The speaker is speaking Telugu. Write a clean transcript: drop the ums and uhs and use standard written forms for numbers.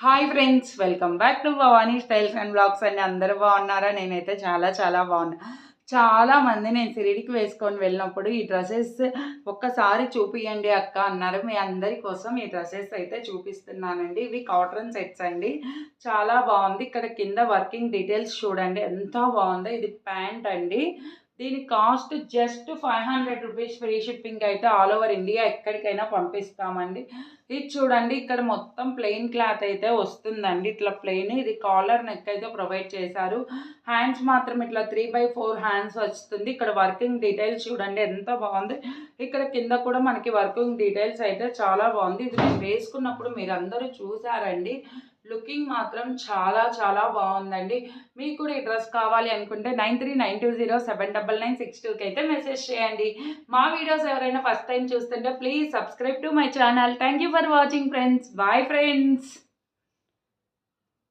Hi friends, welcome back to Bhavani styles and blogs అండి. అందరూ బాగున్నారా? నేనైతే చాలా చాలా బాగున్నా. చాలామంది నేను షిరిడీకి వేసుకొని వెళ్ళినప్పుడు ఈ డ్రెస్సెస్ ఒక్కసారి చూపియండి అక్క అన్నారు. మీ అందరి కోసం ఈ డ్రెస్సెస్ అయితే చూపిస్తున్నానండి. ఇవి కాటన్ సెట్స్ అండి. చాలా బాగుంది. ఇక్కడ కింద వర్కింగ్ డీటెయిల్స్ చూడండి ఎంత బాగుందో. ఇది ప్యాంట్ అండి. దీని cost just 500 rupees. Free shipping అయితే ఆల్ ఓవర్ ఇండియా ఎక్కడికైనా పంపిస్తామండి. ఇది చూడండి, ఇక్కడ మొత్తం ప్లెయిన్ క్లాత్ అయితే వస్తుందండి. ఇట్లా ప్లెయిన్, ఇది కాలర్ నెక్ అయితే ప్రొవైడ్ చేశారు. హ్యాండ్స్ మాత్రం ఇట్లా 3/4 హ్యాండ్స్ వస్తుంది. ఇక్కడ వర్కింగ్ డీటెయిల్స్ చూడండి ఎంత బాగుంది. ఇక్కడ కింద కూడా మనకి వర్కింగ్ డీటెయిల్స్ అయితే చాలా బాగుంది. ఇది నేను వేసుకున్నప్పుడు మీరు అందరూ చూసారండి. లుకింగ్ మాత్రం చాలా చాలా బాగుందండి. మీకు కూడా ఈ డ్రెస్ కావాలి అనుకుంటే 9392079962కి అయితే మెసేజ్ చేయండి. మా వీడియోస్ ఎవరైనా ఫస్ట్ టైం చూస్తుంటే please subscribe to my channel. Thank you for watching friends. Bye friends.